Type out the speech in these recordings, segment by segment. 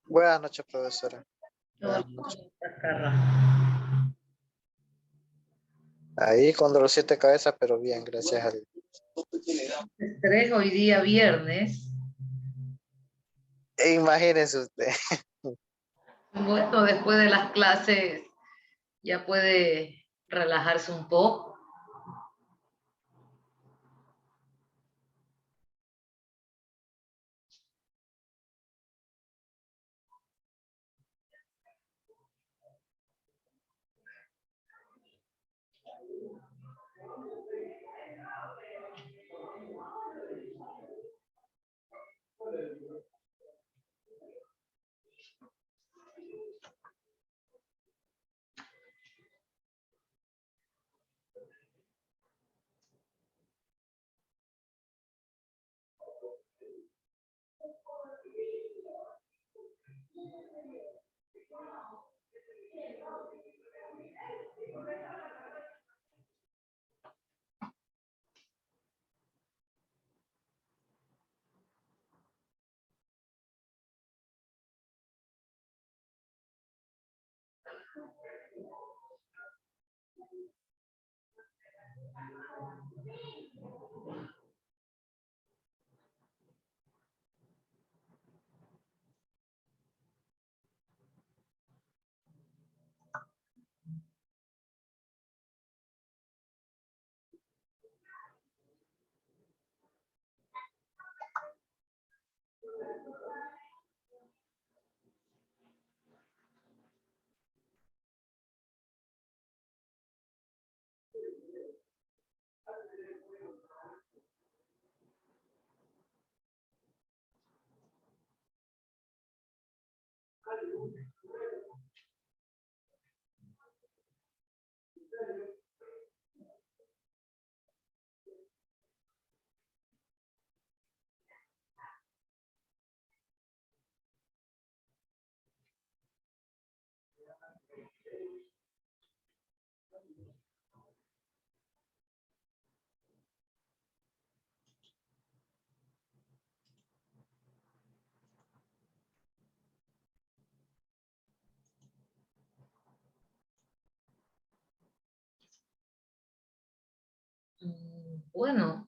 Buenas noches, profesora. Hola, Buenas ¿cómo noches. estás, Carla? Ahí con dolorcito de cabeza, pero bien, gracias a Dios. Estrés hoy día viernes. Imagínese usted. Bueno, después de las clases ya puede relajarse un poco. Bueno,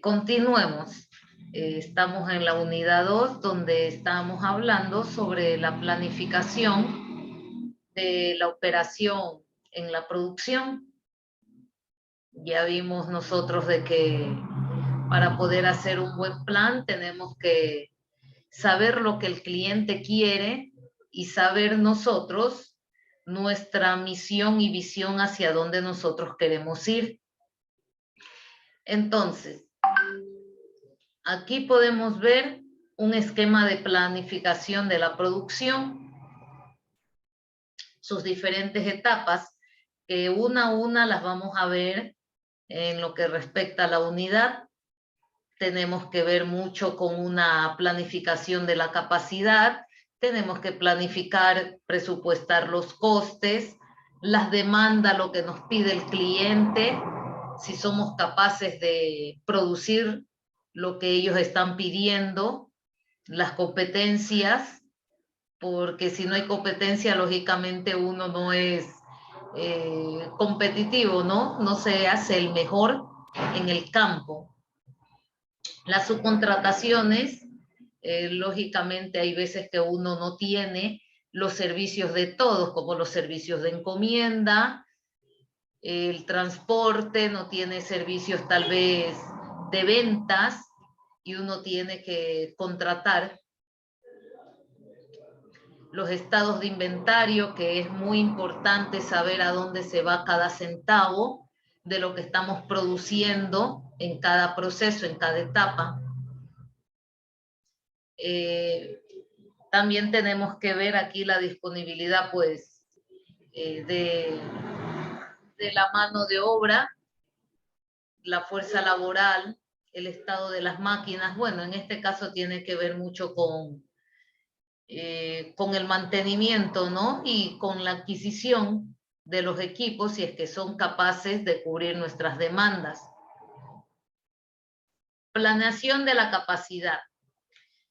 continuemos. Estamos en la unidad 2 donde estamos hablando sobre la planificación de la operación en la producción. Ya vimos nosotros de que para poder hacer un buen plan tenemos que saber lo que el cliente quiere y saber nosotros nuestra misión y visión hacia dónde nosotros queremos ir. Entonces, aquí podemos ver un esquema de planificación de la producción, sus diferentes etapas, que una a una las vamos a ver en lo que respecta a la unidad. Tenemos que ver mucho con una planificación de la capacidad, tenemos que planificar, presupuestar los costes, las demandas, lo que nos pide el cliente, si somos capaces de producir lo que ellos están pidiendo, las competencias, porque si no hay competencia, lógicamente uno no es competitivo, ¿no? No se hace el mejor en el campo. Las subcontrataciones, lógicamente hay veces que uno no tiene los servicios de todos, como los servicios de encomienda, el transporte, no tiene servicios tal vez de ventas y uno tiene que contratar los estados de inventario, que es muy importante saber a dónde se va cada centavo de lo que estamos produciendo en cada proceso, en cada etapa. También tenemos que ver aquí la disponibilidad, pues, de la mano de obra, la fuerza laboral, el estado de las máquinas. Bueno, en este caso tiene que ver mucho con el mantenimiento, ¿no? Y con la adquisición de los equipos, si es que son capaces de cubrir nuestras demandas. Planeación de la capacidad.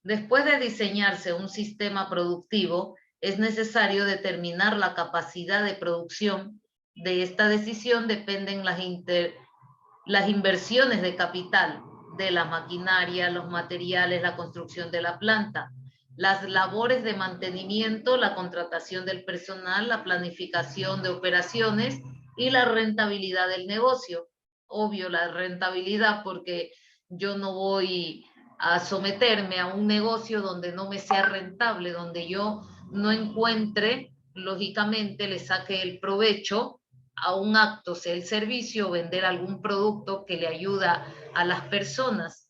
Después de diseñarse un sistema productivo, es necesario determinar la capacidad de producción. De esta decisión dependen las inversiones de capital, de la maquinaria, los materiales, la construcción de la planta, las labores de mantenimiento, la contratación del personal, la planificación de operaciones y la rentabilidad del negocio. Obvio, la rentabilidad, porque yo no voy a someterme a un negocio donde no me sea rentable, donde yo no encuentre, lógicamente, le saque el provecho a un acto, sea el servicio, vender algún producto que le ayuda a las personas.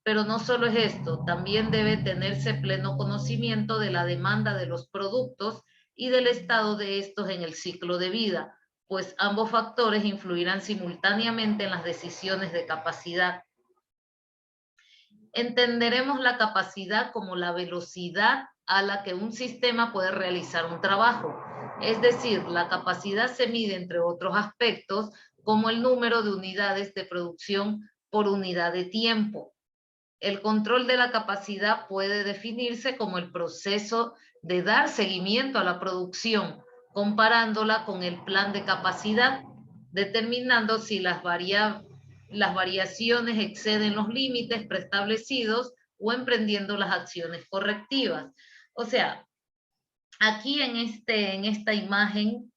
Pero no solo es esto, también debe tenerse pleno conocimiento de la demanda de los productos y del estado de estos en el ciclo de vida, pues ambos factores influirán simultáneamente en las decisiones de capacidad. Entenderemos la capacidad como la velocidad a la que un sistema puede realizar un trabajo. Es decir, la capacidad se mide, entre otros aspectos, como el número de unidades de producción por unidad de tiempo. El control de la capacidad puede definirse como el proceso de dar seguimiento a la producción, comparándola con el plan de capacidad, determinando si las variaciones exceden los límites preestablecidos o emprendiendo las acciones correctivas. O sea, aquí en esta imagen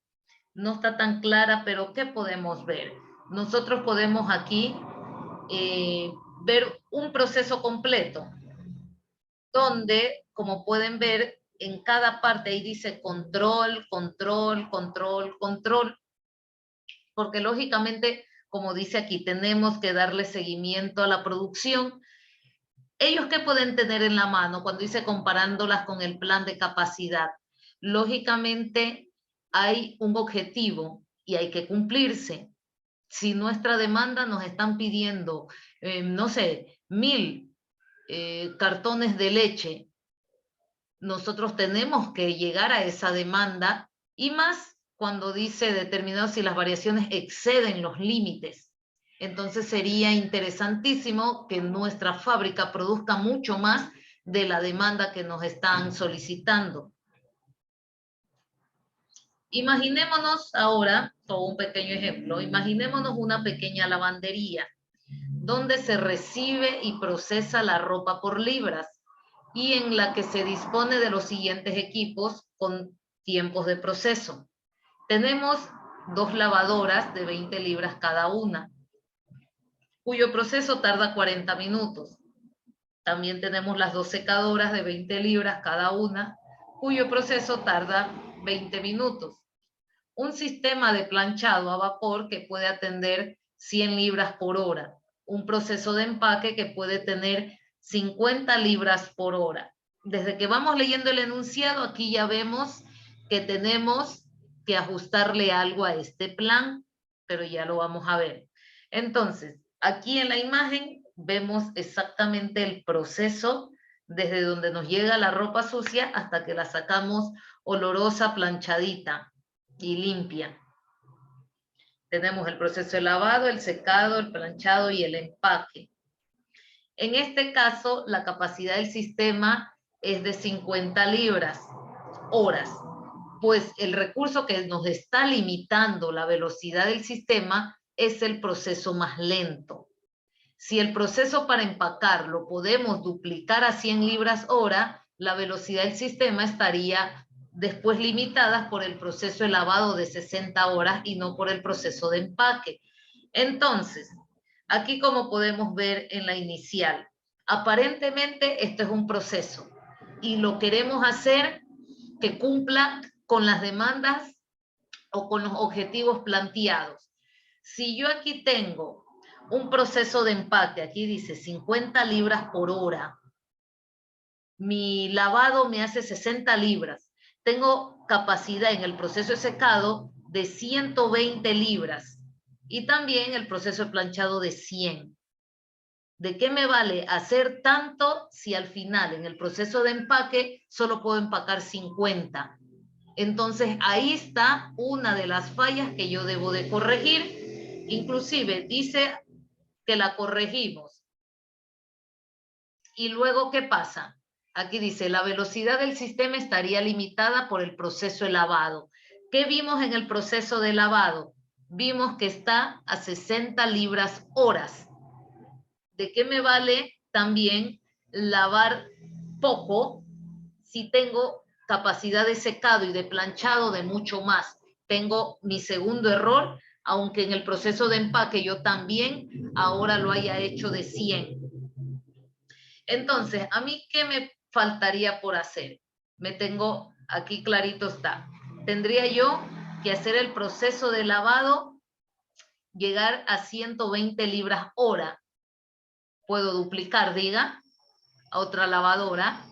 no está tan clara, pero ¿qué podemos ver? Nosotros podemos aquí ver un proceso completo, donde, como pueden ver, en cada parte ahí dice control, control, control, control, porque lógicamente, como dice aquí, tenemos que darle seguimiento a la producción. ¿Ellos qué pueden tener en la mano cuando dice comparándolas con el plan de capacidad? Lógicamente hay un objetivo y hay que cumplirse. Si nuestra demanda nos están pidiendo, no sé, 1000 cartones de leche, nosotros tenemos que llegar a esa demanda, y más cuando dice determinado si las variaciones exceden los límites. Entonces sería interesantísimo que nuestra fábrica produzca mucho más de la demanda que nos están solicitando. Imaginémonos ahora, todo un pequeño ejemplo, imaginémonos una pequeña lavandería donde se recibe y procesa la ropa por libras y en la que se dispone de los siguientes equipos con tiempos de proceso. Tenemos 2 lavadoras de 20 libras cada una, cuyo proceso tarda 40 minutos. También tenemos las 2 secadoras de 20 libras cada una, cuyo proceso tarda 20 minutos. Un sistema de planchado a vapor que puede atender 100 libras por hora. Un proceso de empaque que puede tener 50 libras por hora. Desde que vamos leyendo el enunciado, aquí ya vemos que tenemos que ajustarle algo a este plan, pero ya lo vamos a ver. Entonces, aquí en la imagen vemos exactamente el proceso desde donde nos llega la ropa sucia hasta que la sacamos olorosa, planchadita y limpia. Tenemos el proceso de lavado, el secado, el planchado y el empaque. En este caso, la capacidad del sistema es de 50 libras horas, pues el recurso que nos está limitando la velocidad del sistema es el proceso más lento. Si el proceso para empacar lo podemos duplicar a 100 libras hora, la velocidad del sistema estaría después limitadas por el proceso de lavado de 60 horas y no por el proceso de empaque. Entonces, aquí como podemos ver en la inicial, aparentemente esto es un proceso y lo queremos hacer que cumpla con las demandas o con los objetivos planteados. Si yo aquí tengo un proceso de empaque, aquí dice 50 libras por hora, mi lavado me hace 60 libras, tengo capacidad en el proceso de secado de 120 libras y también el proceso de planchado de 100. ¿De qué me vale hacer tanto si al final en el proceso de empaque solo puedo empacar 50? Entonces ahí está una de las fallas que yo debo de corregir. Inclusive dice que la corregimos. Y luego, ¿qué pasa? Aquí dice, la velocidad del sistema estaría limitada por el proceso de lavado. ¿Qué vimos en el proceso de lavado? Vimos que está a 60 libras horas. ¿De qué me vale también lavar poco si tengo capacidad de secado y de planchado de mucho más? Tengo mi segundo error, aunque en el proceso de empaque yo también ahora lo haya hecho de 100. Entonces, ¿a mí qué me faltaría por hacer? Me tengo, aquí clarito está, tendría yo que hacer el proceso de lavado, llegar a 120 libras hora. Puedo duplicar, diga, a otra lavadora.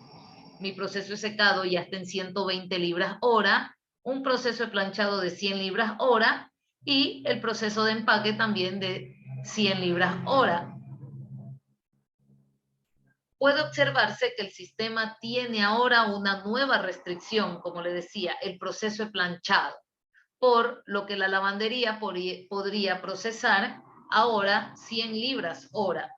Mi proceso de secado ya está en 120 libras hora, un proceso de planchado de 100 libras hora y el proceso de empaque también de 100 libras hora. Puede observarse que el sistema tiene ahora una nueva restricción, como le decía, el proceso de planchado, por lo que la lavandería podría procesar ahora 100 libras hora.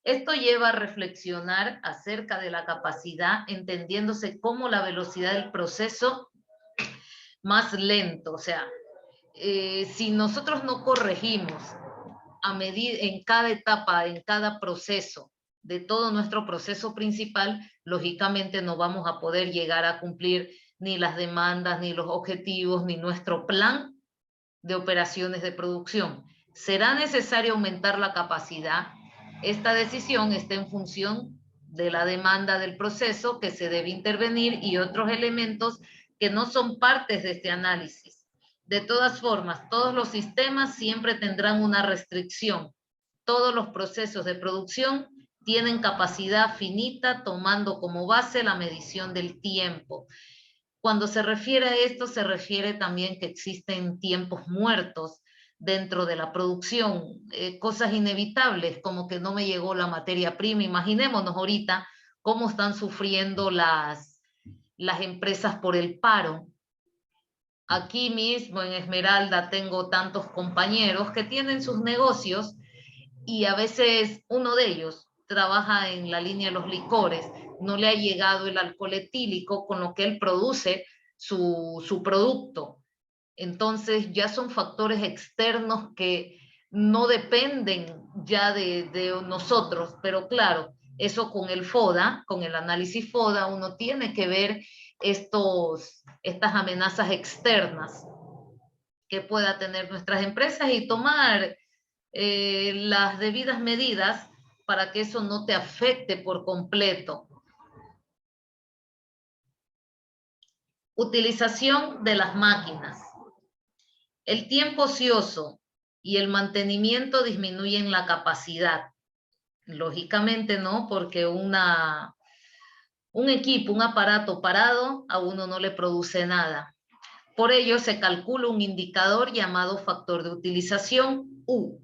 Esto lleva a reflexionar acerca de la capacidad, entendiéndose como la velocidad del proceso más lento. O sea, si nosotros no corregimos a medir en cada etapa, en cada proceso de todo nuestro proceso principal, lógicamente no vamos a poder llegar a cumplir ni las demandas, ni los objetivos, ni nuestro plan de operaciones de producción. ¿Será necesario aumentar la capacidad? Esta decisión está en función de la demanda del proceso que se debe intervenir y otros elementos que no son partes de este análisis. De todas formas, todos los sistemas siempre tendrán una restricción. Todos los procesos de producción tienen capacidad finita tomando como base la medición del tiempo. Cuando se refiere a esto, se refiere también que existen tiempos muertos dentro de la producción, cosas inevitables como que no me llegó la materia prima. Imaginémonos ahorita cómo están sufriendo las empresas por el paro. Aquí mismo en Esmeralda tengo tantos compañeros que tienen sus negocios y a veces uno de ellos trabaja en la línea de los licores, no le ha llegado el alcohol etílico con lo que él produce su producto. Entonces ya son factores externos que no dependen ya de nosotros, pero claro, eso con el FODA, con el análisis FODA, uno tiene que ver estas amenazas externas que pueda tener nuestras empresas y tomar las debidas medidas para que eso no te afecte por completo. Utilización de las máquinas. El tiempo ocioso y el mantenimiento disminuyen la capacidad. Lógicamente, ¿no? Porque un equipo, un aparato parado, a uno no le produce nada. Por ello, se calcula un indicador llamado factor de utilización, U,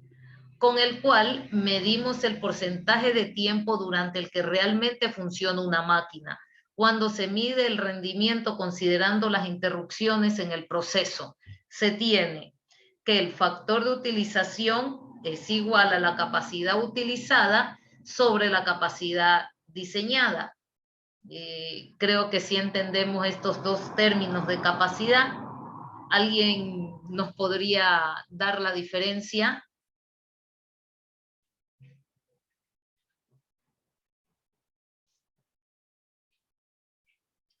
con el cual medimos el porcentaje de tiempo durante el que realmente funciona una máquina, cuando se mide el rendimiento considerando las interrupciones en el proceso. Se tiene que el factor de utilización es igual a la capacidad utilizada sobre la capacidad diseñada. Creo que sí entendemos estos dos términos de capacidad. ¿Alguien nos podría dar la diferencia?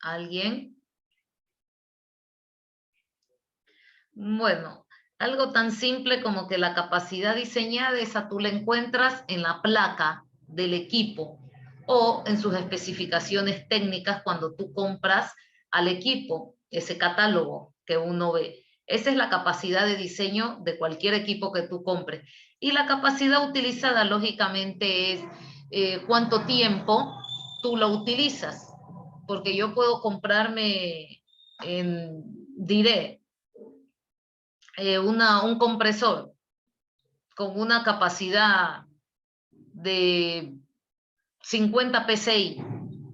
¿Alguien? Bueno, algo tan simple como que la capacidad diseñada, esa tú la encuentras en la placa del equipo o en sus especificaciones técnicas cuando tú compras al equipo, ese catálogo que uno ve. Esa es la capacidad de diseño de cualquier equipo que tú compres. Y la capacidad utilizada, lógicamente, es cuánto tiempo tú lo utilizas. Porque yo puedo comprarme, diré, un compresor con una capacidad de 50 PSI,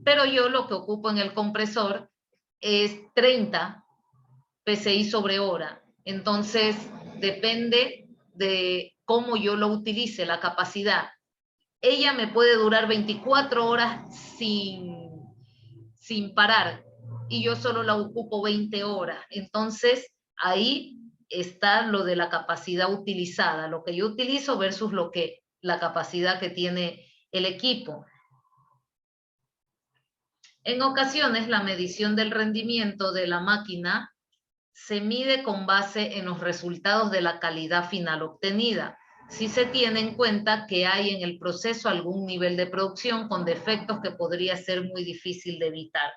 pero yo lo que ocupo en el compresor es 30 PSI sobre hora. Entonces, depende de cómo yo lo utilice, la capacidad. Ella me puede durar 24 horas sin parar y yo solo la ocupo 20 horas. Entonces, ahí está lo de la capacidad utilizada, lo que yo utilizo versus la capacidad que tiene el equipo. En ocasiones, la medición del rendimiento de la máquina se mide con base en los resultados de la calidad final obtenida, si se tiene en cuenta que hay en el proceso algún nivel de producción con defectos que podría ser muy difícil de evitar.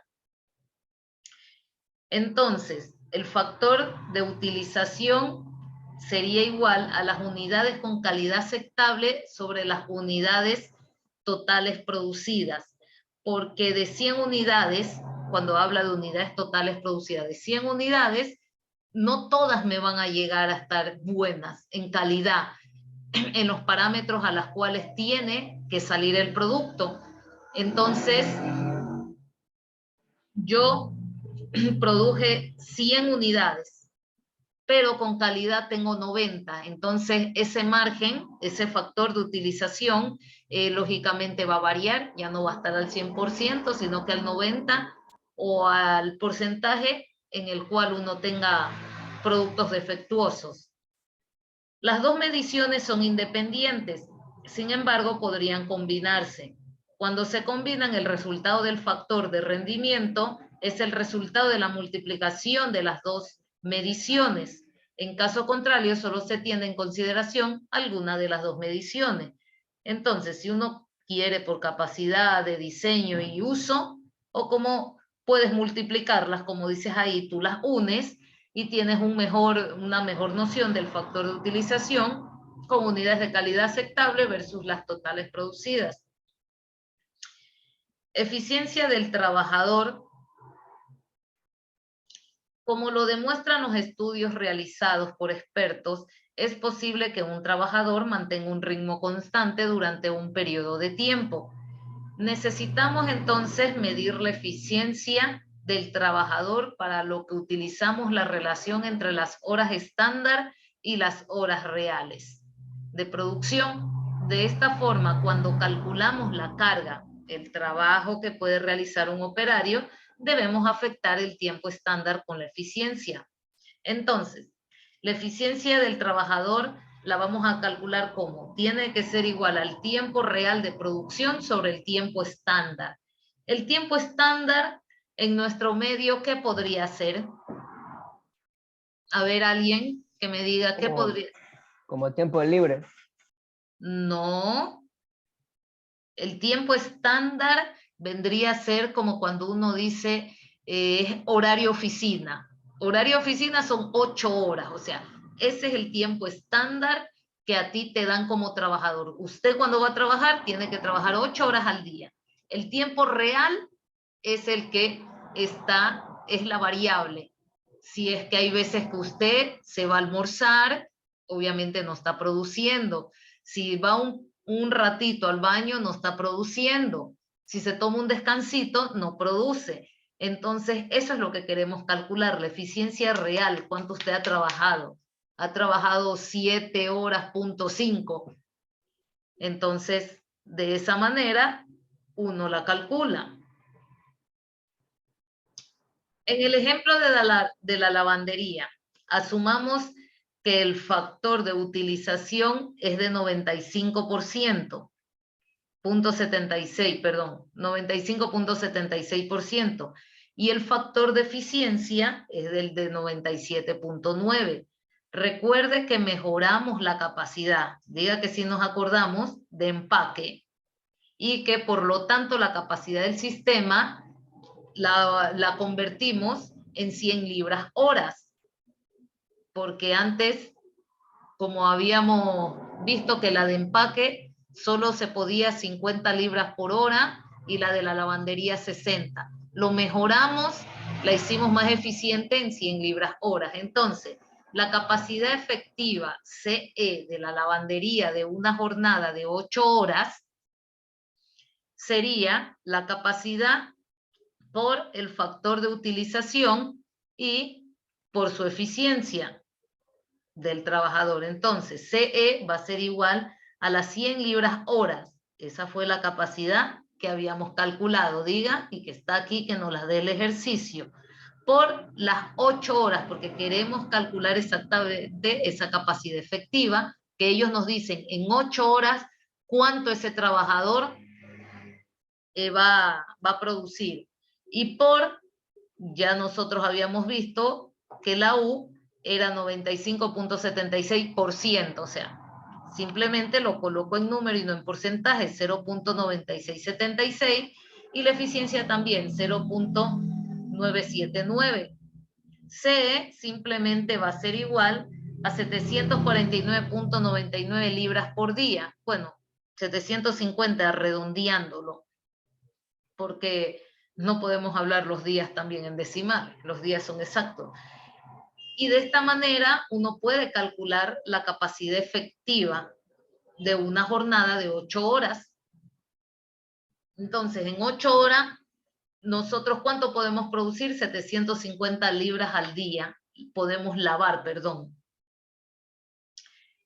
Entonces, el factor de utilización sería igual a las unidades con calidad aceptable sobre las unidades totales producidas, porque de 100 unidades, cuando habla de unidades totales producidas, de 100 unidades, no todas me van a llegar a estar buenas en calidad, en los parámetros a los cuales tiene que salir el producto. Entonces, yo produje 100 unidades, pero con calidad tengo 90. Entonces, ese margen, ese factor de utilización, lógicamente va a variar, ya no va a estar al 100%, sino que al 90% o al porcentaje en el cual uno tenga productos defectuosos. Las dos mediciones son independientes, sin embargo, podrían combinarse. Cuando se combinan, el resultado del factor de rendimiento es el resultado de la multiplicación de las dos mediciones. En caso contrario, solo se tiene en consideración alguna de las dos mediciones. Entonces, si uno quiere por capacidad de diseño y uso, o como puedes multiplicarlas, como dices ahí, tú las unes y tienes una mejor noción del factor de utilización con unidades de calidad aceptable versus las totales producidas. Eficiencia del trabajador. Como lo demuestran los estudios realizados por expertos, es posible que un trabajador mantenga un ritmo constante durante un periodo de tiempo. Necesitamos entonces medir la eficiencia del trabajador, para lo que utilizamos la relación entre las horas estándar y las horas reales de producción. De esta forma, cuando calculamos la carga, el trabajo que puede realizar un operario, debemos afectar el tiempo estándar con la eficiencia. Entonces, la eficiencia del trabajador la vamos a calcular como tiene que ser igual al tiempo real de producción sobre el tiempo estándar. El tiempo estándar en nuestro medio, ¿qué podría ser? A ver, alguien que me diga qué podría. Como tiempo libre. No. El tiempo estándar vendría a ser como cuando uno dice horario oficina. Horario oficina son 8 horas, o sea, ese es el tiempo estándar que a ti te dan como trabajador. Usted cuando va a trabajar tiene que trabajar 8 horas al día. El tiempo real es el que es la variable. Si es que hay veces que usted se va a almorzar, obviamente no está produciendo. Si va un ratito al baño, no está produciendo. Si se toma un descansito, no produce. Entonces, eso es lo que queremos calcular, la eficiencia real, cuánto usted ha trabajado. Ha trabajado 7 horas, punto 5. Entonces, de esa manera, uno la calcula. En el ejemplo de la lavandería, asumamos que el factor de utilización es de 95%, 95.76%, y el factor de eficiencia es del de 97.9. Recuerde que mejoramos la capacidad, diga que si nos acordamos, de empaque, y que por lo tanto la capacidad del sistema la convertimos en 100 libras horas, porque antes, como habíamos visto que la de empaque solo se podía 50 libras por hora y la de la lavandería 60. Lo mejoramos, la hicimos más eficiente en 100 libras horas. Entonces, la capacidad efectiva CE de la lavandería de una jornada de 8 horas sería la capacidad por el factor de utilización y por su eficiencia. del trabajador. Entonces, CE va a ser igual a las 100 libras horas. Esa fue la capacidad que habíamos calculado, diga, y que está aquí, que nos la dé el ejercicio, por las 8 horas, porque queremos calcular exactamente esa capacidad efectiva, que ellos nos dicen en 8 horas cuánto ese trabajador va a producir. Y ya nosotros habíamos visto que la U era 95.76%, o sea, simplemente lo coloco en número y no en porcentaje, 0.9676, y la eficiencia también, 0.979. C simplemente va a ser igual a 749.99 libras por día. Bueno, 750 redondeándolo, porque no podemos hablar los días también en decimal, los días son exactos. Y de esta manera uno puede calcular la capacidad efectiva de una jornada de 8 horas. Entonces, en 8 horas, nosotros, ¿cuánto podemos producir? 750 libras al día. Podemos lavar, perdón.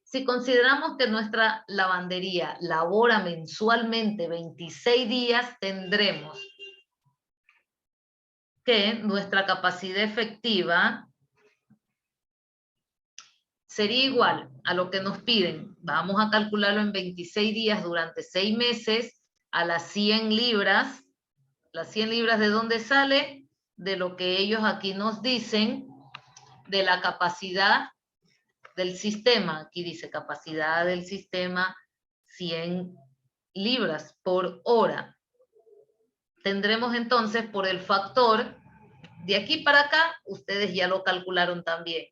Si consideramos que nuestra lavandería labora mensualmente 26 días, tendremos que nuestra capacidad efectiva sería igual a lo que nos piden. Vamos a calcularlo en 26 días durante 6 meses a las 100 libras. Las 100 libras, ¿de dónde sale? De lo que ellos aquí nos dicen, de la capacidad del sistema. Aquí dice capacidad del sistema 100 libras por hora. Tendremos entonces por el factor, de aquí para acá, ustedes ya lo calcularon también,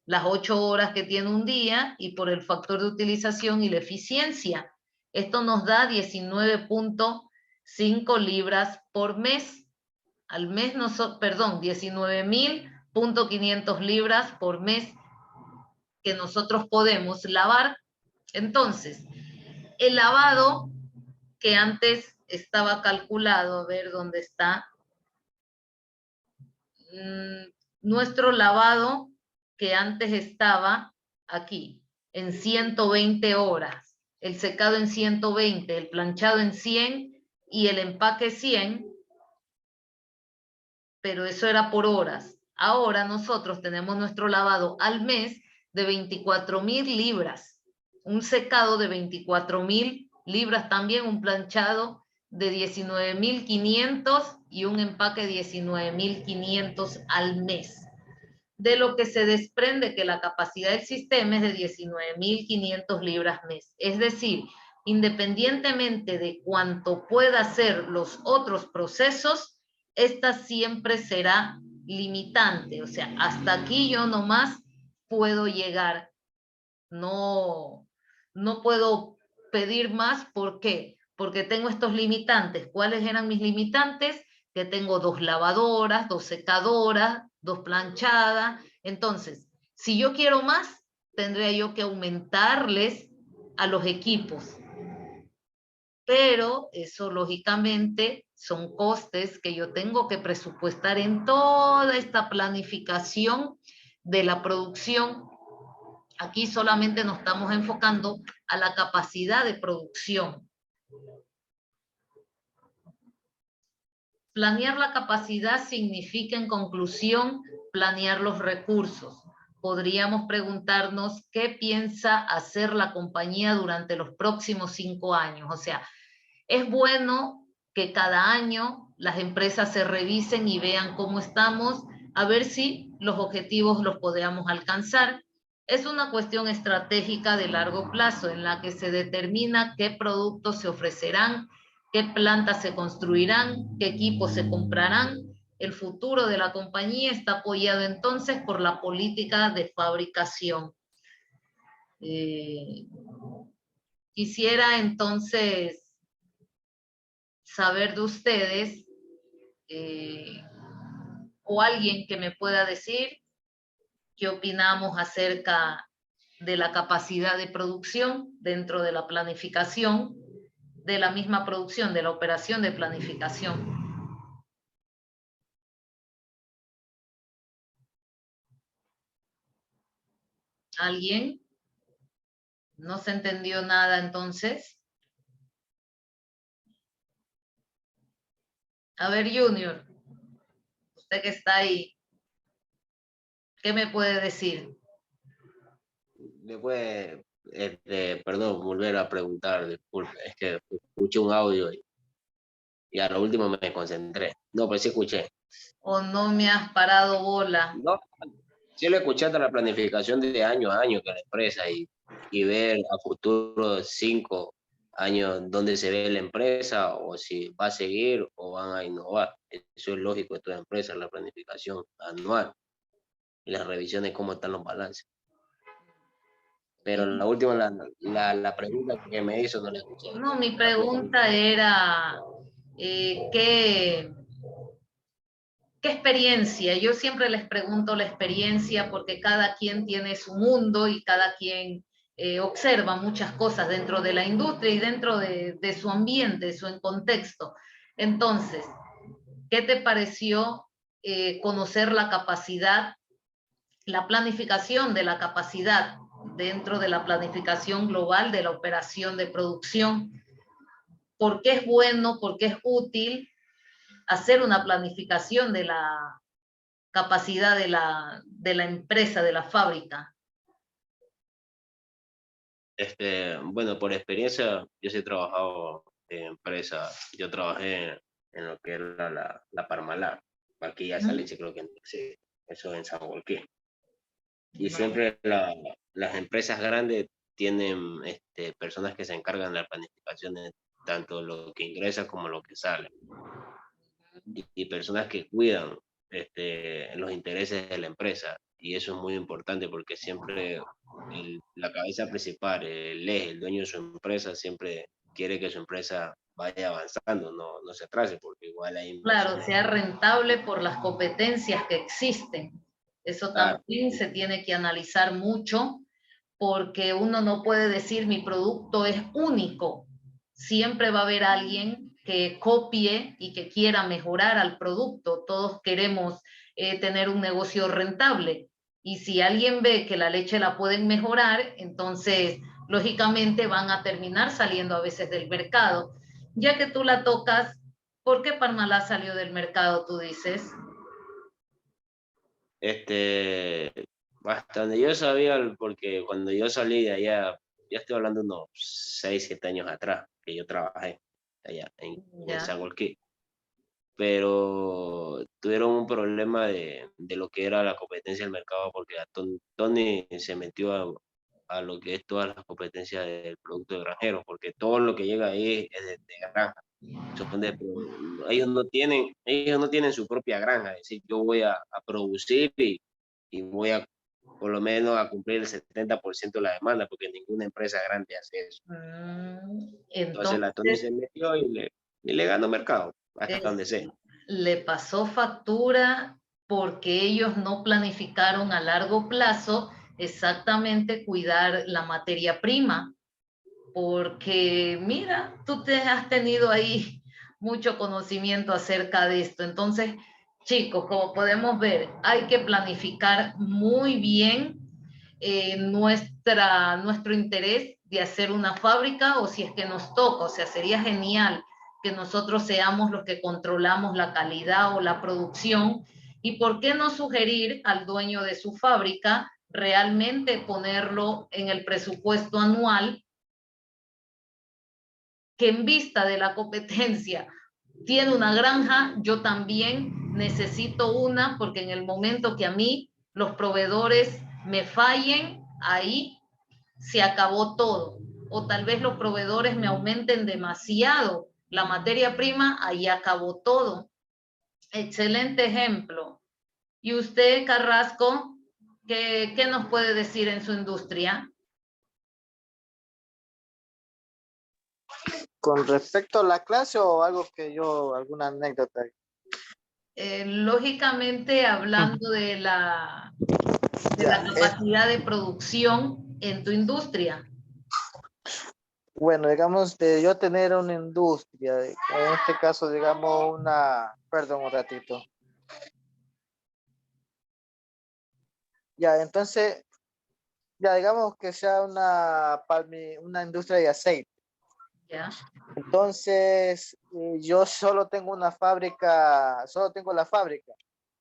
las 8 horas que tiene un día y por el factor de utilización y la eficiencia. Esto nos da 19.5 libras por mes. Al mes, 19.500 libras por mes que nosotros podemos lavar. Entonces, el lavado que antes estaba calculado, a ver dónde está, nuestro lavado que antes estaba aquí, en 120 horas, el secado en 120, el planchado en 100 y el empaque 100, pero eso era por horas. Ahora nosotros tenemos nuestro lavado al mes de 24.000 libras, un secado de 24.000 libras también, un planchado de 19.500 y un empaque de 19.500 al mes. De lo que se desprende que la capacidad del sistema es de 19.500 libras mes. Es decir, independientemente de cuánto pueda hacer los otros procesos, esta siempre será limitante. O sea, hasta aquí yo nomás puedo llegar. No puedo pedir más. ¿Por qué? Porque tengo estos limitantes. ¿Cuáles eran mis limitantes? Que tengo 2 lavadoras, 2 secadoras, 2 planchadas. Entonces, si yo quiero más, tendría yo que aumentarles a los equipos. Pero eso lógicamente son costes que yo tengo que presupuestar en toda esta planificación de la producción. Aquí solamente nos estamos enfocando a la capacidad de producción. Planear la capacidad significa, en conclusión, planear los recursos. Podríamos preguntarnos qué piensa hacer la compañía durante los próximos 5 años. O sea, es bueno que cada año las empresas se revisen y vean cómo estamos, a ver si los objetivos los podamos alcanzar. Es una cuestión estratégica de largo plazo en la que se determina qué productos se ofrecerán, qué plantas se construirán, qué equipos se comprarán. El futuro de la compañía está apoyado entonces por la política de fabricación. Quisiera entonces saber de ustedes o alguien que me pueda decir qué opinamos acerca de la capacidad de producción dentro de la planificación, de la misma producción, de la operación de planificación. ¿Alguien? ¿No se entendió nada entonces? A ver, Junior, usted que está ahí, ¿qué me puede decir? Me puede, perdón, volver a preguntar, disculpe, es que escuché un audio y a lo último me concentré. No, pues sí escuché. ¿O no me has parado bola? No, sí lo escuché hasta la planificación de año a año que la empresa y ver a futuro 5 años dónde se ve la empresa o si va a seguir o van a innovar. Eso es lógico de toda empresa, la planificación anual y las revisiones de cómo están los balances. Pero la última, la pregunta que me hizo no la escuché. No, mi pregunta era, ¿qué experiencia? Yo siempre les pregunto la experiencia porque cada quien tiene su mundo y cada quien observa muchas cosas dentro de la industria y dentro de su ambiente, su contexto. Entonces, ¿qué te pareció conocer la capacidad, la planificación de la capacidad dentro de la planificación global de la operación de producción? ¿Por qué es bueno, por qué es útil hacer una planificación de la capacidad de la empresa, de la fábrica? Bueno, por experiencia, yo sí he trabajado en empresas. Yo trabajé en lo que era la Parmalat, aquí ya sale, creo que sí, eso en San Joaquín. Y siempre las empresas grandes tienen personas que se encargan de la planificación de tanto lo que ingresa como lo que sale. Y personas que cuidan los intereses de la empresa. Y eso es muy importante porque siempre la cabeza principal, el eje, el dueño de su empresa, siempre quiere que su empresa vaya avanzando, no se atrase, porque igual hay Claro, inversiones. sea rentable por las competencias que existen. Eso Claro, también se tiene que analizar mucho porque uno no puede decir mi producto es único. Siempre va a haber alguien que copie y que quiera mejorar al producto. Todos queremos tener un negocio rentable. Y si alguien ve que la leche la pueden mejorar, entonces lógicamente van a terminar saliendo a veces del mercado. Ya que tú la tocas, ¿por qué Parmalat salió del mercado, tú dices? hasta donde yo sabía, porque cuando yo salí de allá, ya estoy hablando unos 6 7 años atrás, que yo trabajé allá en Ya, San Joaquín, pero tuvieron un problema de lo que era la competencia del mercado, porque Tony se metió a lo que es todas las competencias del producto de granjeros, porque todo lo que llega ahí es de granja. Ellos no tienen su propia granja, es decir, yo voy a producir y voy a por lo menos a cumplir el 70% de la demanda, porque ninguna empresa grande hace eso. Entonces la Tony entonces se metió y le ganó mercado, hasta donde es, sé. le pasó factura porque ellos no planificaron a largo plazo exactamente cuidar la materia prima, porque mira, tú te has tenido ahí mucho conocimiento acerca de esto. Entonces, chicos, como podemos ver, hay que planificar muy bien nuestro interés de hacer una fábrica o si es que nos toca, o sea, sería genial que nosotros seamos los que controlamos la calidad o la producción y por qué no sugerir al dueño de su fábrica realmente ponerlo en el presupuesto anual que en vista de la competencia tiene una granja, yo también necesito una porque en el momento que a mí los proveedores me fallen, ahí se acabó todo. O tal vez los proveedores me aumenten demasiado la materia prima, ahí acabó todo. Excelente ejemplo. ¿Y usted, Carrasco, qué nos puede decir en su industria? Con respecto a la clase o algo que alguna anécdota. Lógicamente, hablando de la Ya, capacidad de producción en tu industria. bueno, digamos, de yo tener una industria, en este caso, digamos, perdón, un ratito. Ya, entonces, ya digamos que sea una industria de aceite. ¿Ya? Entonces, yo solo tengo una fábrica, solo tengo la fábrica,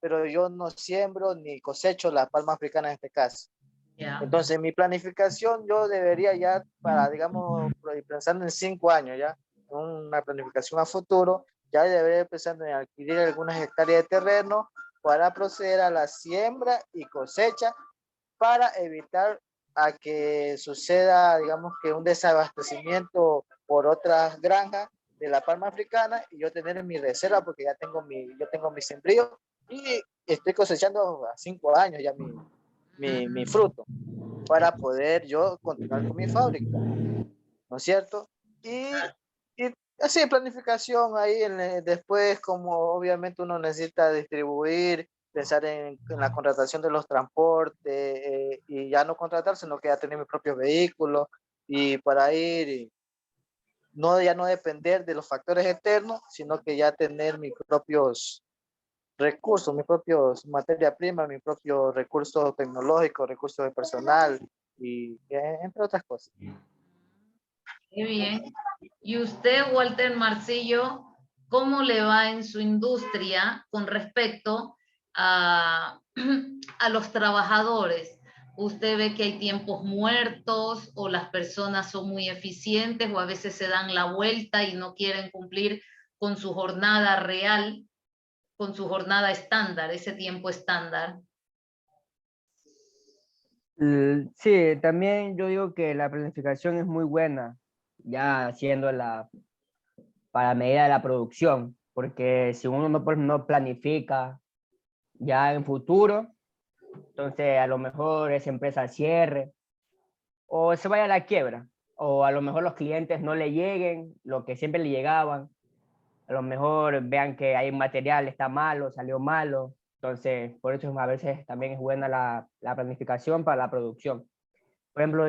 pero yo no siembro ni cosecho la palma africana en este caso. ¿Ya? Entonces, mi planificación yo debería ya para, digamos, pensando en 5 años, ya, una planificación a futuro, ya debería empezar en adquirir algunas hectáreas de terreno para proceder a la siembra y cosecha para evitar a que suceda, digamos, que un desabastecimiento por otras granjas de la palma africana y yo tener en mi reserva porque yo tengo mi sembrío y estoy cosechando a 5 años ya mi fruto para poder yo continuar con mi fábrica, ¿no es cierto? Y así planificación ahí después, como obviamente uno necesita distribuir, pensar en la contratación de los transportes y ya no contratar, sino que ya tener mis propios vehículos y para ir, no, ya no depender de los factores externos, sino que ya tener mis propios recursos, mis propios materia prima, mis propios recursos tecnológicos, recursos de personal y entre otras cosas. Qué bien. Y usted, Walter Marcillo, ¿cómo le va en su industria con respecto a, a los trabajadores? ¿Usted ve que hay tiempos muertos o las personas son muy eficientes o a veces se dan la vuelta y no quieren cumplir con su jornada real, con su jornada estándar, ese tiempo estándar? Sí, también yo digo que la planificación es muy buena, ya haciendo para medida de la producción, porque si uno no planifica ya en futuro, entonces a lo mejor esa empresa cierre o se vaya a la quiebra, o a lo mejor los clientes no le lleguen lo que siempre le llegaban, a lo mejor vean que hay material, está malo, salió malo, entonces por eso a veces también es buena la planificación para la producción. Por ejemplo,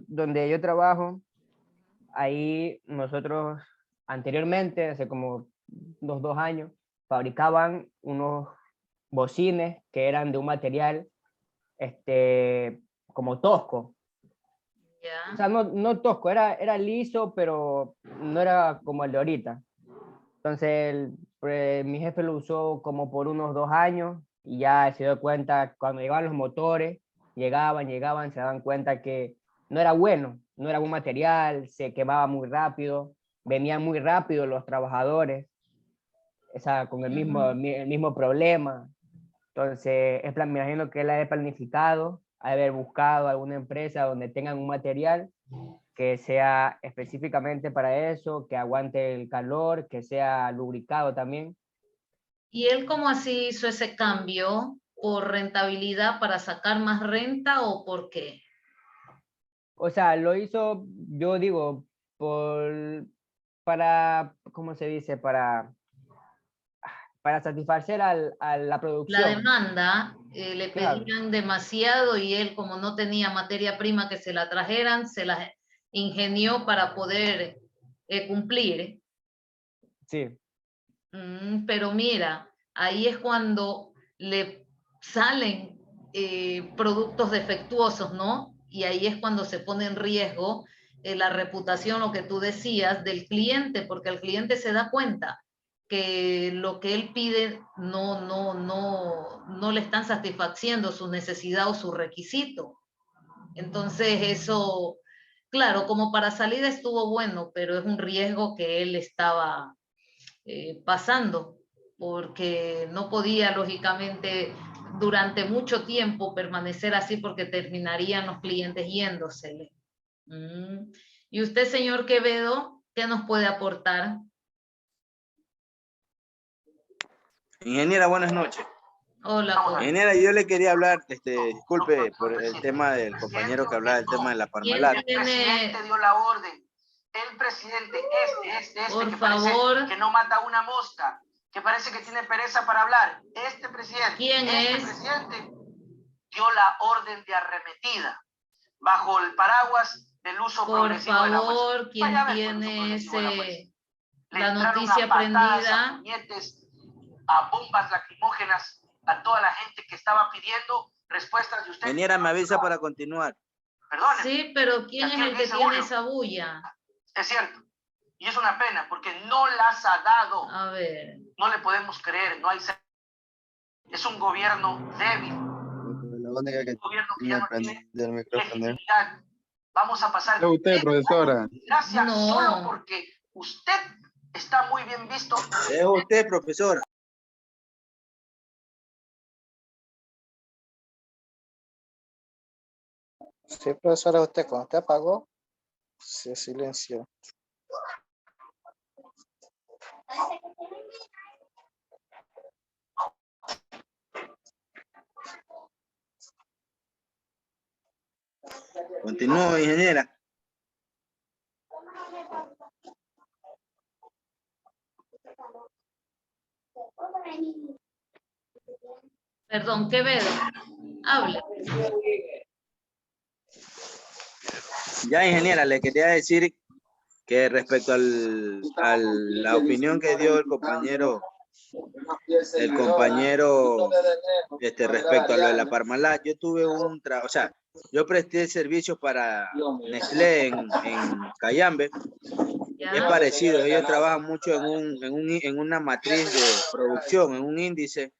donde yo trabajo, ahí nosotros anteriormente, hace como unos 2 años, fabricaban unos bocines que eran de un material como tosco. O sea, no tosco, era liso, pero no era como el de ahorita. Entonces, mi jefe lo usó como por unos 2 años y ya se dio cuenta, cuando llegaban los motores, llegaban, se daban cuenta que no era bueno, no era buen material, se quemaba muy rápido, venían muy rápido los trabajadores, con el mismo problema. Entonces, me imagino que él ha planificado, ha de haber buscado alguna empresa donde tengan un material que sea específicamente para eso, que aguante el calor, que sea lubricado también. ¿Y él cómo así hizo ese cambio? ¿Por rentabilidad para sacar más renta o por qué? O sea, lo hizo, yo digo, ¿cómo se dice? Para satisfacer a la La producción. demanda, le Claro, pedían demasiado y él, como no tenía materia prima que se la trajeran, se la ingenió para poder cumplir. sí. Pero mira, ahí es cuando le salen productos defectuosos, ¿no? Y ahí es cuando se pone en riesgo la reputación, lo que tú decías, del cliente, porque el cliente se da cuenta que lo que él pide no le están satisfaciendo su necesidad o su requisito. Entonces eso, claro, como para salida estuvo bueno, pero es un riesgo que él estaba pasando, porque no podía, lógicamente, durante mucho tiempo permanecer así porque terminarían los clientes yéndosele. Y usted, señor Quevedo, ¿qué nos puede aportar? Ingeniera, buenas noches. Hola, Ingeniera, yo le quería hablar, disculpe por el tema del compañero que hablaba del tema de la Parmalat. ¿Quién tiene? El presidente dio la orden. El presidente, Por que favor. parece que no mata una mosca, que parece que tiene pereza para hablar. Este presidente, ¿Quién es? presidente dio la orden de arremetida bajo el paraguas del uso Por progresivo de la fuerza. favor, ¿quién Vaya a ver, tiene la noticia prendida? A puñetes, a bombas lacrimógenas, a toda la gente que estaba pidiendo respuestas de usted. Ingeniera, me avisa para continuar. Perdón. Sí, pero ¿quién es el que tiene esa bulla? Es cierto. Y es una pena porque no las ha dado. A ver. No le podemos creer, no hay... Es un gobierno débil. La única que Un gobierno que me ya no prende tiene el micrófono. legitimidad. Vamos a pasar... ¿Es usted, profesora? Gracias, No. solo porque usted está muy bien visto. Es usted, profesora. Sí, profesora, usted cuando usted apagó, se silenció. Continúo, ingeniera. Perdón, Quevedo. Hable. Ya, ingeniera, le quería decir que respecto a la opinión que dio el compañero respecto a lo de la Parmalat, yo tuve o sea, yo presté servicios para Nestlé en Cayambe. Ya. Es parecido, ellos trabajan mucho en una matriz de producción, en un índice,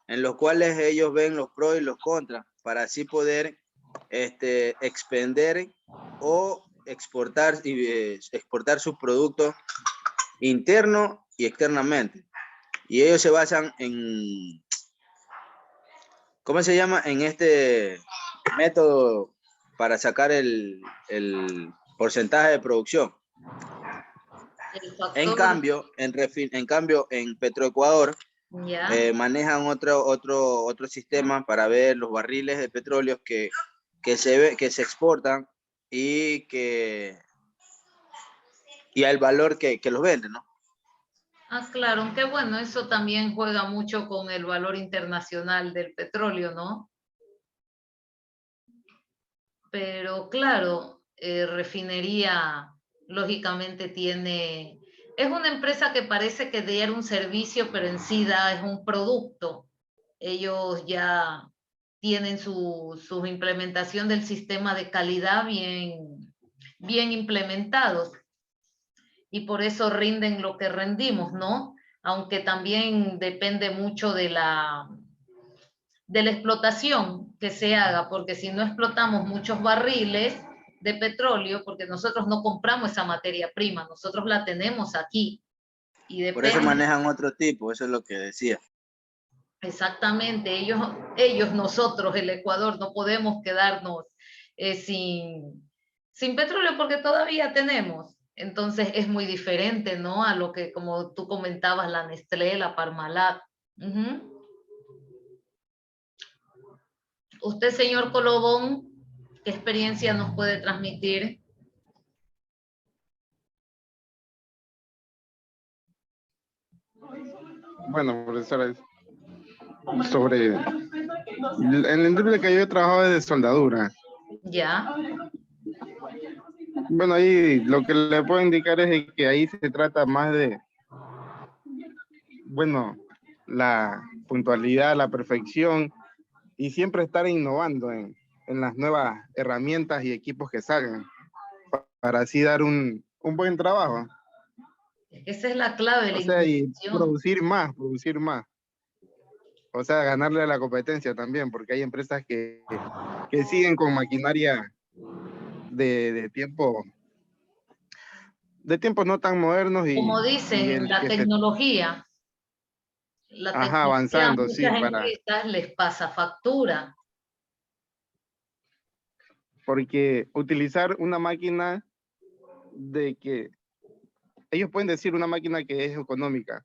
en los cuales ellos ven los pros y los contras, para así poder expender o exportar sus productos internos y externamente. Y ellos se basan en, ¿cómo se llama? En este método para sacar el porcentaje de producción. En cambio, en Petroecuador Ya. manejan otro sistema para ver los barriles de petróleo que se exportan y el valor que los venden, ¿no? Ah, claro, aunque bueno, eso también juega mucho con el valor internacional del petróleo, ¿no? Pero claro, refinería lógicamente es una empresa que parece que diera un servicio, pero en sí es un producto. Ellos ya tienen su implementación del sistema de calidad bien implementados. Y por eso rinden lo que rendimos, ¿no? Aunque también depende mucho de la explotación que se haga, porque si no explotamos muchos barriles de petróleo, porque nosotros no compramos esa materia prima, nosotros la tenemos aquí. Y depende, por eso manejan otro tipo, eso es lo que decía. Exactamente, ellos, nosotros, el Ecuador, no podemos quedarnos sin petróleo porque todavía tenemos. Entonces es muy diferente, ¿no? A lo que, como tú comentabas, la Nestlé, la Parmalat. Usted, señor Colobón, ¿qué experiencia nos puede transmitir? Bueno, profesora, sobre en la industria que yo trabajaba es de soldadura. Ya. Bueno, ahí lo que le puedo indicar es que ahí se trata más de, bueno, la puntualidad, la perfección y siempre estar innovando en las nuevas herramientas y equipos que salgan para así dar un buen trabajo. Esa es la clave. O sea, y producir más. O sea, ganarle a la competencia también, porque hay empresas que siguen con maquinaria de tiempos no tan modernos. Como dicen, la tecnología. Avanzando, sí, a muchas empresas les pasa factura. Porque utilizar una máquina ellos pueden decir una máquina que es económica,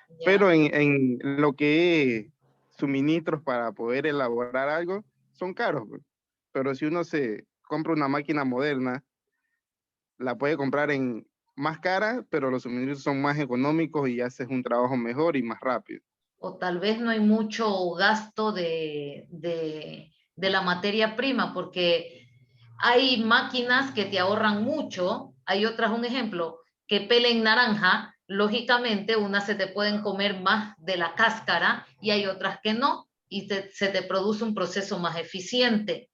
ya, pero en lo que es suministros para poder elaborar algo, son caros. Pero si uno se compra una máquina moderna, la puede comprar en más cara, pero los suministros son más económicos y haces un trabajo mejor y más rápido. O tal vez no hay mucho gasto de la materia prima, porque hay máquinas que te ahorran mucho, hay otras, un ejemplo, que pelen naranja, lógicamente unas se te pueden comer más de la cáscara y hay otras que no, y se te produce un proceso más eficiente.